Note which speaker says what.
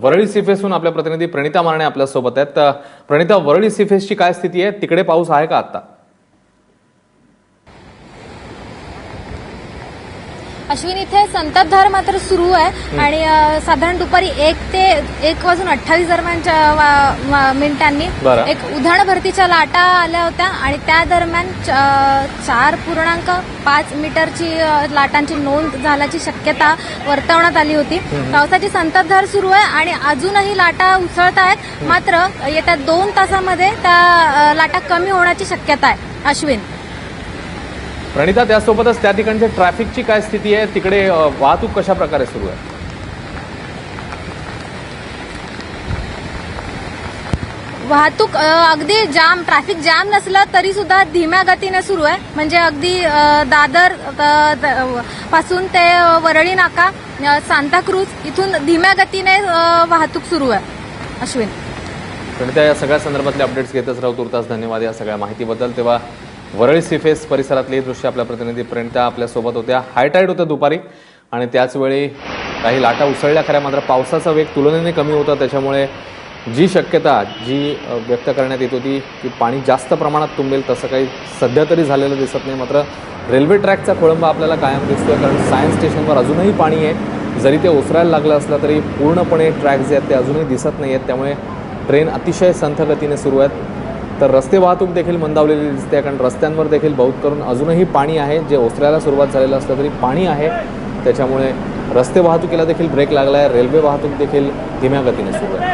Speaker 1: वरळी सीफेसहून आपल्या प्रतिनिधी प्रणिता मारणे आपल्या सोबत आहेत। प्रणिता, वरळी सीफेसची काय स्थिती आहे? तिकडे पाऊस आहे का आता?
Speaker 2: अश्विन, इथे संततधार मात्र सुरू आहे आणि साधारण दुपारी 1:28 दरम्यानच्या मिनिटांनी एक उधाण भरतीच्या लाटा आल्या होत्या आणि त्या दरम्यान 4.5 मीटरची लाटांची नोंद झाल्याची शक्यता वर्तवण्यात आली होती। पावसाची संततधार सुरू आहे आणि अजूनही लाटा उसळत आहेत, मात्र येत्या 2 तासामध्ये त्या लाटा कमी होण्याची शक्यता आहे। अश्विन,
Speaker 1: प्रणिता, त्यासोबतच त्या ठिकाणच्या ट्रॅफिकची काय स्थिती आहे? तिकडे वाहतूक कशा प्रकारे सुरू आहे?
Speaker 2: वाहतूक अगदी ट्रॅफिक जाम नसलं तरी सुद्धा धीम्या गतीने सुरू आहे। म्हणजे अगदी दादर पासून ते वरळी नाका, सांताक्रूज इथून धीम्या गतीने वाहतूक सुरू आहे। अश्विन,
Speaker 1: प्रणिता, या सगळ्या संदर्भातले अपडेट्स घेतच राहू। तुर्तास धन्यवाद या सगळ्या माहितीबद्दल। तेव्हा वरळी सीफेस परिसरातली दृश्य आपल्या प्रतिनिधी प्रणिता आपल्या सोबत होत्या। हाय टाईड होतं दुपारी आणि त्याचवेळी काही लाटा उसळल्या खऱ्या, मात्र पावसाचा वेग तुलनेने कमी होता। त्याच्यामुळे जी शक्यता व्यक्त करण्यात येत होती की पाणी जास्त प्रमाणात तुंबेल, तसं काही सध्या तरी झालेलं दिसत नाही। मात्र रेल्वे ट्रॅकचा खोळंबा आपल्याला कायम दिसतोय, कारण सायन्स स्टेशनवर अजूनही पाणी आहे। जरी ते ओसरायला लागलं असलं तरी पूर्णपणे ट्रॅक जे आहेत ते अजूनही दिसत नाही आहेत। त्यामुळे ट्रेन अतिशय संथ गतीने सुरू आहेत। तर रस्ते वाहतूक देखील मंदावलेली दिसते, कारण रस्त्यांवर देखील बहुत करून अजूनही पाणी आहे। जे ओसरायला सुरुवात झालेलं असलं तरी पाणी आहे, त्याच्यामुळे रस्ते वाहतुकीला देखील ब्रेक लागला आहे। रेल्वे वाहतूक देखील धीम्या गतीने सुरू आहे।